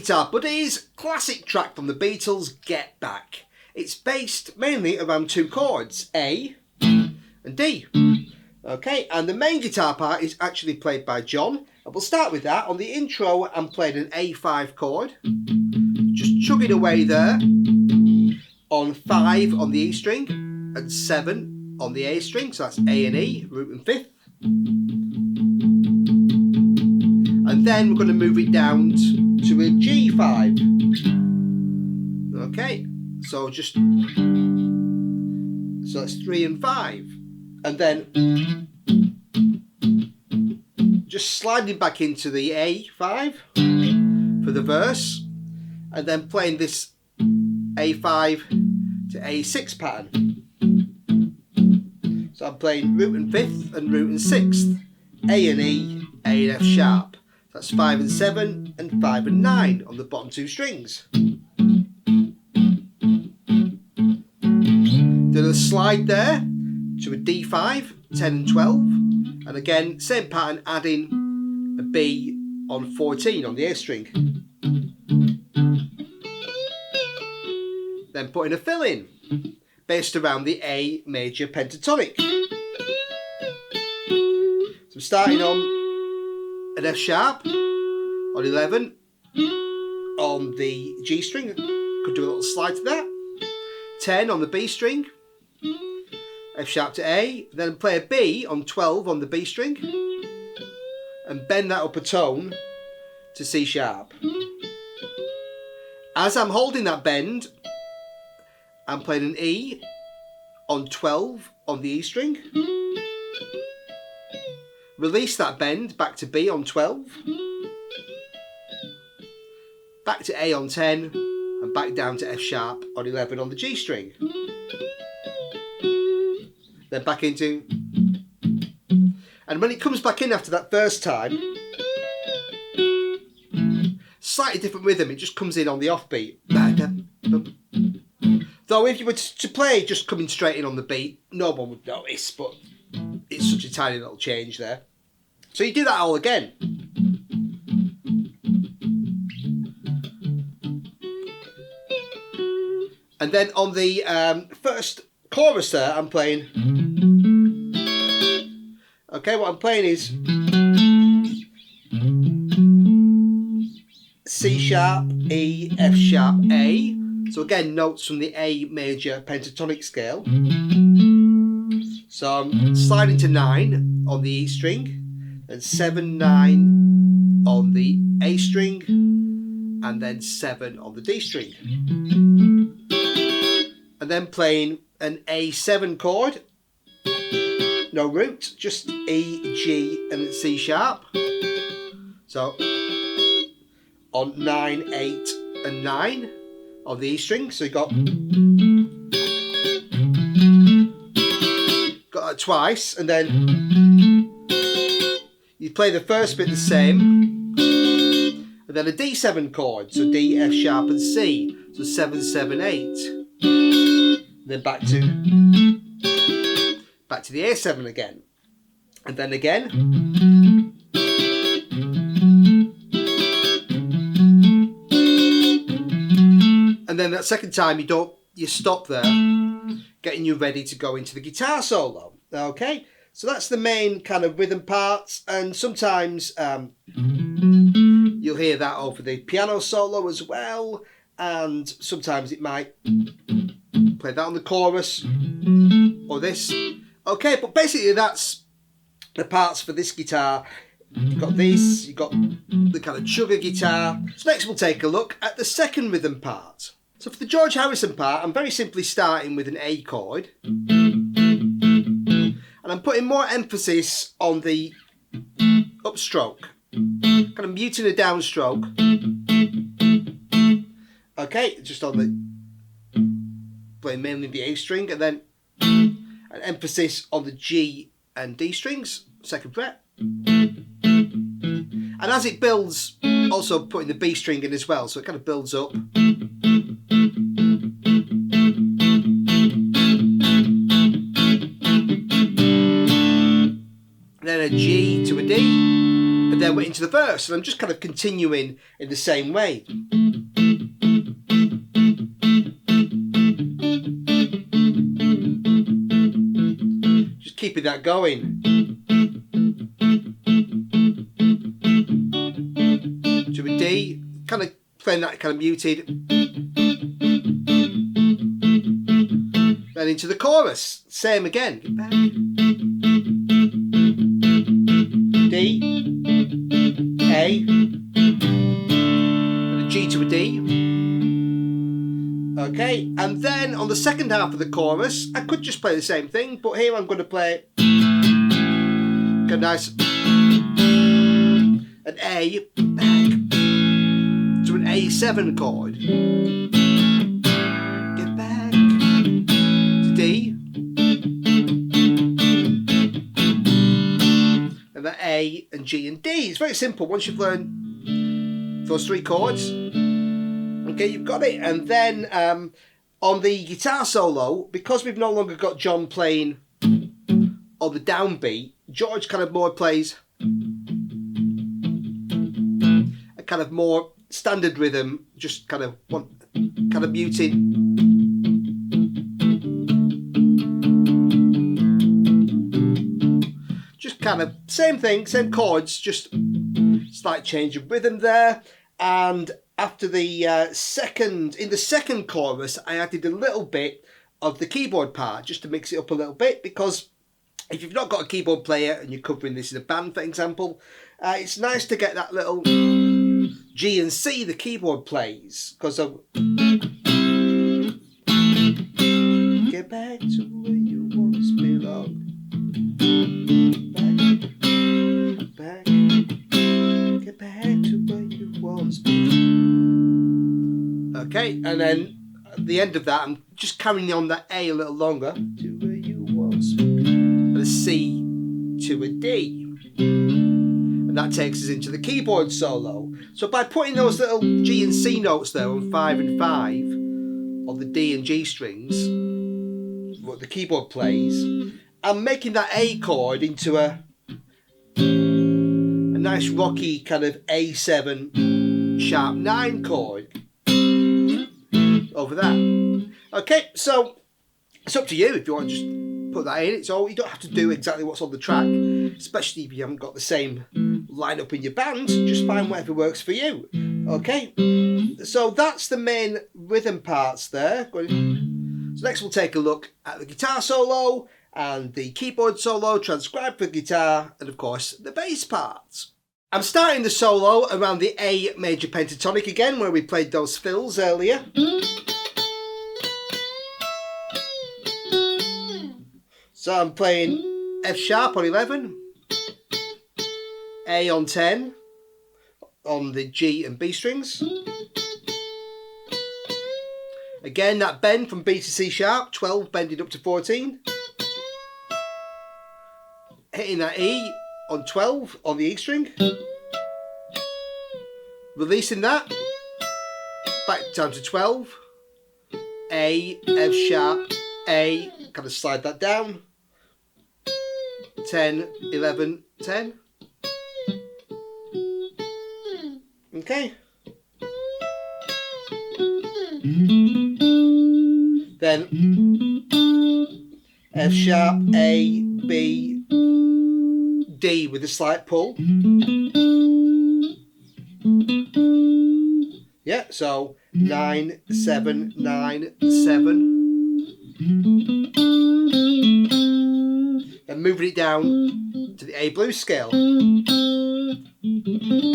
Guitar Buddies, classic track from the Beatles, Get Back. It's based mainly around two chords, A and D. Okay, and the main guitar part is actually played by John. And we'll start with that. On the intro, I'm playing an A5 chord. Just chugging away there. On 5 on the E string and 7 on the A string. So that's A and E, root and fifth. And then we're going to move it down to a G5. Okay, so that's 3 and 5. And then just sliding back into the A5 for the verse, and then playing this A5 to A6 pattern. So I'm playing root and fifth and root and sixth, A and E, A and F sharp. That's 5 and 7 and 5 and 9 on the bottom two strings. Then a slide there to a D5, 10 and 12. And again, same pattern, adding a B on 14 on the A string. Then putting a fill in, based around the A major pentatonic. So I'm starting on an F sharp on 11 on the G string, could do a little slide to that, 10 on the B string, F sharp to A, then play a B on 12 on the B string and bend that up a tone to C sharp. As I'm holding that bend, I'm playing an E on 12 on the E string. Release that bend back to B on 12, back to A on 10, and back down to F sharp on 11 on the G string. Then back into, and when it comes back in after that first time, slightly different rhythm, it just comes in on the offbeat. Though if you were to play just coming straight in on the beat, no one would notice, but it's such a tiny little change there. So you do that all again. And then on the first chorus there, I'm playing. Okay, what I'm playing is C sharp, E, F sharp, A. So again, notes from the A major pentatonic scale. So I'm sliding to 9 on the E string, and 7, 9 on the A string, and then 7 on the D string. And then playing an A7 chord, no root, just E, G, and C sharp. So on 9, 8, and 9 on the E string. So you got that twice, and then play the first bit the same, and then a D7 chord, so D, F sharp and C, so 7, 7, 8. Then back to the A7 again, and then again. And then that second time you stop there, getting you ready to go into the guitar solo. Okay, so that's the main kind of rhythm parts, and sometimes you'll hear that over the piano solo as well, and sometimes it might play that on the chorus or this. Okay, but basically that's the parts for this guitar. You've got this, you've got the kind of chugger guitar. So next we'll take a look at the second rhythm part. So for the George Harrison part, I'm very simply starting with an A chord. And I'm putting more emphasis on the upstroke. Kind of muting a downstroke. Okay, just on the, playing mainly the A string, and then an emphasis on the G and D strings, second fret. And as it builds, also putting the B string in as well, so it kind of builds up. Then a G to a D, and then we're into the verse, and I'm just kind of continuing in the same way. Just keeping that going. To a D, kind of playing that kind of muted. Then into the chorus, same again. Get back. D, A, and a G to a D. Okay, and then on the second half of the chorus, I could just play the same thing, but here I'm going to play a nice an A back to an A7 chord. Get back to D. And then A and G and D. It's very simple. Once you've learned those three chords, okay, you've got it. And then on the guitar solo, because we've no longer got John playing on the downbeat, George kind of more plays a kind of more standard rhythm, just kind of muting. Just kind of same thing, same chords, just slight change of rhythm there. And after the in the second chorus, I added a little bit of the keyboard part just to mix it up a little bit, because if you've not got a keyboard player and you're covering this in a band, for example, it's nice to get that little G and C the keyboard plays, because of get back to where you once belong. Back, get back to where you once belong. Okay, and then at the end of that, I'm just carrying on that A a little longer. To where you once belong. A C to a D, and that takes us into the keyboard solo. So by putting those little G and C notes there on 5 and 5 on the D and G strings, what the keyboard plays, I'm making that A chord into a nice rocky kind of A7 sharp 9 chord over that. Okay, so it's up to you if you want to just put that in. It's all, you don't have to do exactly what's on the track, especially if you haven't got the same lineup in your band. Just find whatever works for you. Okay, so that's the main rhythm parts there. So next we'll take a look at the guitar solo and the keyboard solo transcribed for guitar, and of course the bass parts. I'm starting the solo around the A major pentatonic again, where we played those fills earlier. So I'm playing F sharp on 11, A on 10 on the G and B strings. Again, that bend from B to C sharp, 12 bending up to 14. Hitting that E on 12 on the E string. Releasing that, back down to 12. A, F sharp, A, kind of slide that down. 10, 11, 10. Okay. Then F sharp, A, B, D with a slight pull. Yeah, so 9, 7, 9, 7. And moving it down to the A blues scale.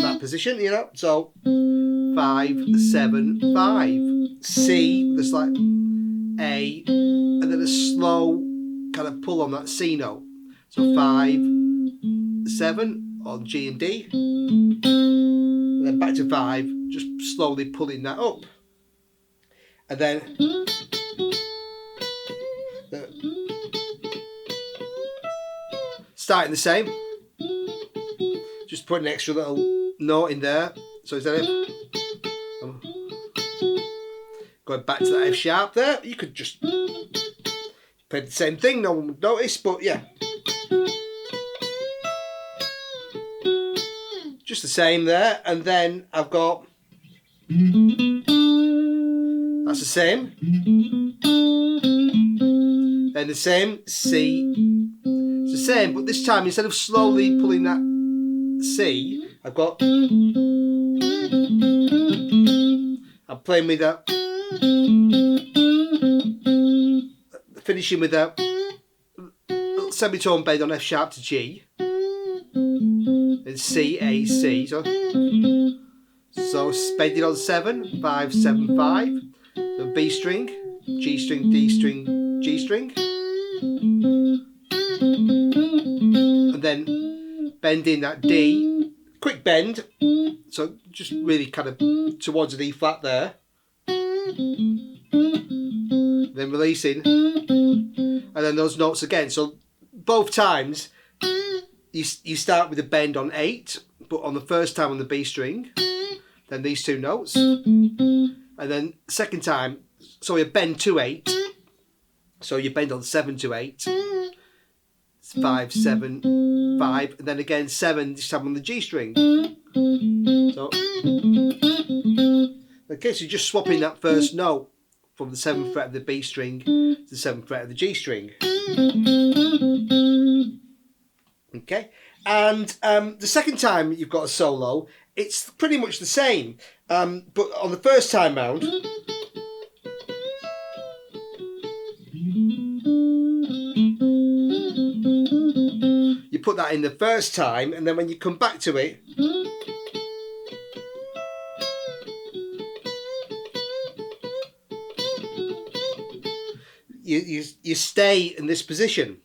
That position, you know, so 5, 7, 5. C with a slight A, and then a slow kind of pull on that C note. So 5, 7 on G and D. And then back to 5, just slowly pulling that up. And then starting the same. Just put an extra little note in there. So instead of going back to that F sharp there, you could just play the same thing, no one would notice, but yeah. Just the same there, and then I've got, that's the same. Then the same, C, it's the same, but this time instead of slowly pulling that C, I've got, I'm playing with that, finishing with a semitone bend on F sharp to G, and C, A, C, so bending on 7, 5, 7, 5, the B string, G string, D string, G string, and then bending that D, quick bend, so just really kind of towards an E flat there, then releasing, and then those notes again. So both times you start with a bend on 8, but on the first time on the B string, then these two notes, and then second time, so you bend to 8, so you bend on 7 to 8, it's 5, 7, 5, and then again 7 this time on the G string. So okay, so you're just swapping that first note from the 7th fret of the B string to the 7th fret of the G string. Okay, and the second time you've got a solo, it's pretty much the same, but on the first time round, you put that in the first time, and then when you come back to it, you stay in this position.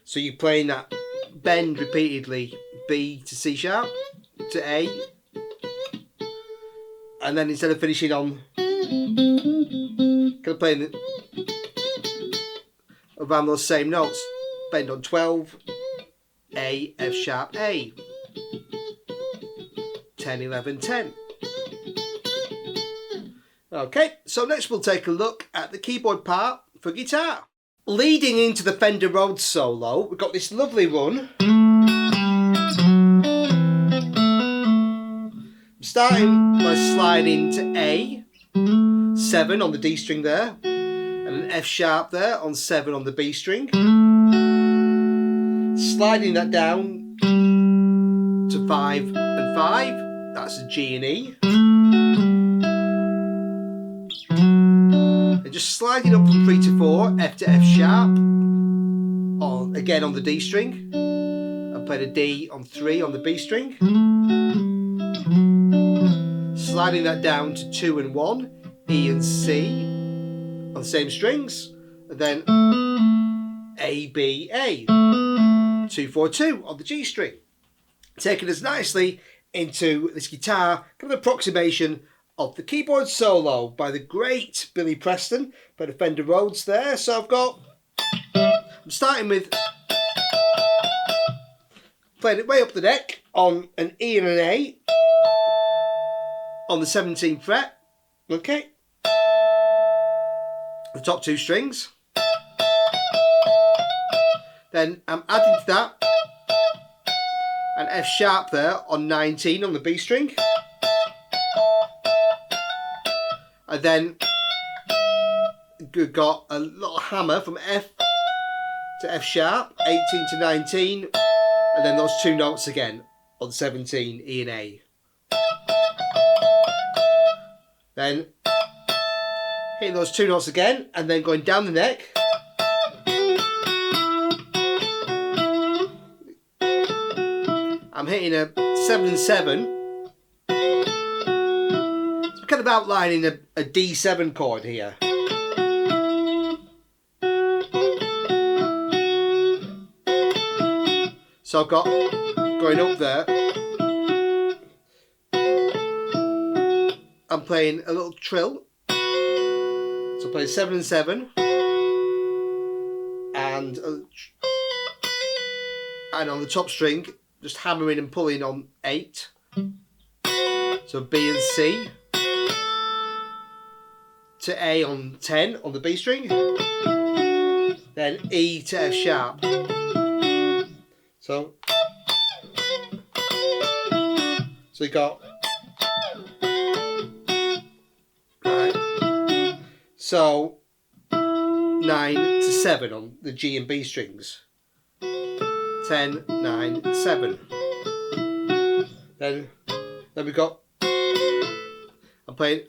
So you're playing that bend repeatedly, B to C sharp to A, and then instead of finishing on, kind of playing around those same notes, bend on 12, A, F sharp, A, 10, 11, 10. Okay, so next we'll take a look at the keyboard part for guitar. Leading into the Fender Rhodes solo, we've got this lovely run. I'm starting by sliding to A, 7 on the D string there, and an F sharp there on 7 on the B string. Sliding that down to 5 and 5, that's a G and E. And just sliding up from 3 to 4, F to F sharp, again on the D string. I played a D on 3 on the B string. Sliding that down to 2 and 1, E and C on the same strings. And then A, B, A, 2, 4, 2 on the G string. Taking us nicely into this guitar kind of approximation of the keyboard solo by the great Billy Preston, by the Fender Rhodes there. So I'm starting with playing it way up the neck on an E and an A on the 17th fret. Okay. The top two strings. Then I'm adding to that an F sharp there on 19 on the B string. And then we've got a little hammer from F to F sharp, 18 to 19, and then those two notes again on 17, E and A. Then hitting those two notes again, and then going down the neck. I'm hitting a 7-7. So I'm kind of outlining a D7 chord here. So I've got going up there. I'm playing a little trill. So I'm playing 7 and 7. And on the top string, just hammering and pulling on 8. So B and C. To A on 10 on the B string. Then E to F sharp. So you got, right, so 9 to 7 on the G and B strings. 10, 9, 7. Then we got, I'm playing,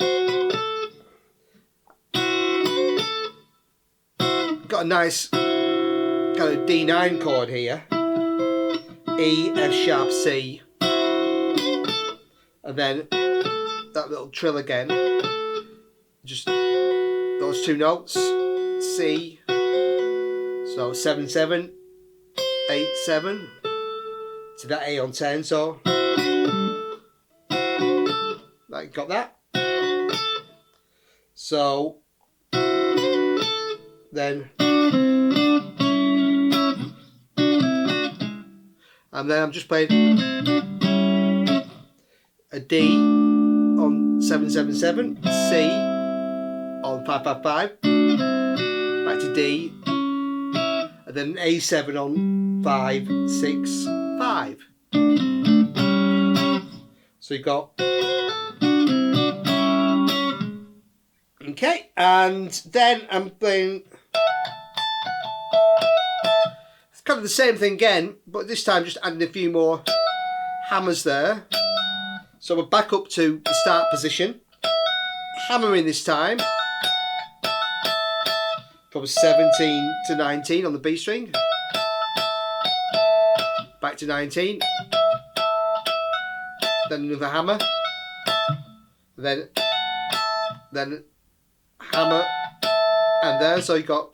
got a nice kind of D9 chord here. E, F sharp, C, and then that little trill again, just those two notes, C, so 7, 7, 8, 7, to that A on 10, so, like, got that, so, then, and then I'm just playing a D on 777, C on 555, back to D, and then an A7 on 5, 6, 5. So you've got, okay, and then I'm playing, kind of the same thing again, but this time just adding a few more hammers there. So we're back up to the start position, hammering this time from 17 to 19 on the B string, back to 19, then another hammer, then hammer, and there, so you got,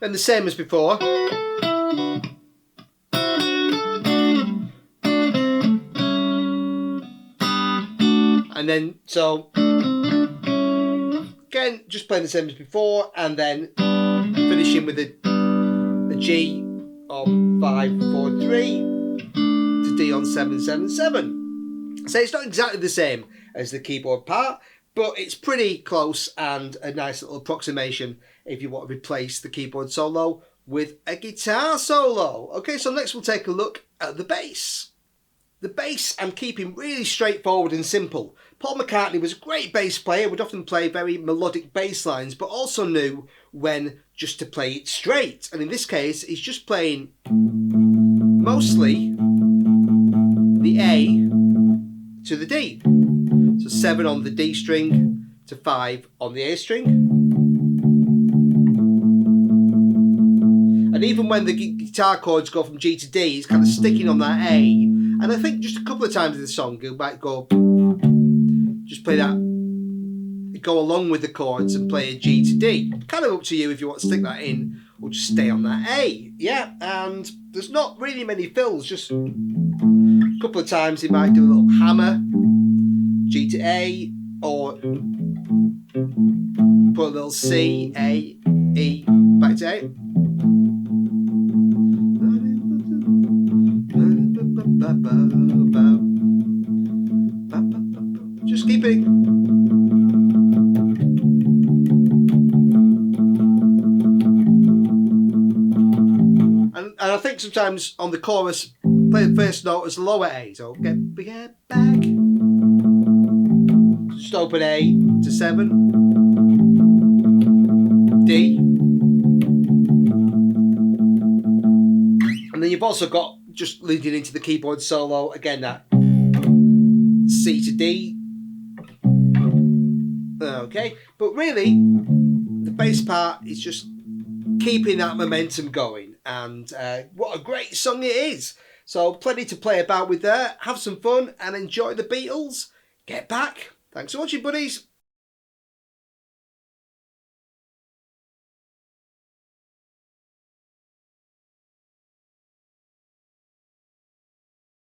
then the same as before. And then, so, again, just playing the same as before, and then finishing with a G on 5, 4, 3 to D on 7, 7, 7. So it's not exactly the same as the keyboard part, but it's pretty close and a nice little approximation if you want to replace the keyboard solo with a guitar solo. Okay, so next we'll take a look at the bass. The bass I'm keeping really straightforward and simple. Paul McCartney was a great bass player, would often play very melodic bass lines, but also knew when just to play it straight. And in this case, he's just playing mostly the A to the D. So 7 on the D string to 5 on the A string. And even when the guitar chords go from G to D, he's kind of sticking on that A. And I think just a couple of times in the song, you might go, just play that, go along with the chords and play a G to D. Kind of up to you if you want to stick that in or just stay on that A. Yeah, and there's not really many fills, just a couple of times he might do a little hammer, G to A, or put a little C, A, E, back to A. Just keep it. And I think sometimes on the chorus, play the first note as lower A. So get back. Just open A to 7. D. And then you've also got, just leading into the keyboard solo, again that C to D. Okay, but really, the bass part is just keeping that momentum going, and what a great song it is. So plenty to play about with there. Have some fun and enjoy the Beatles. Get back. Thanks for watching, buddies.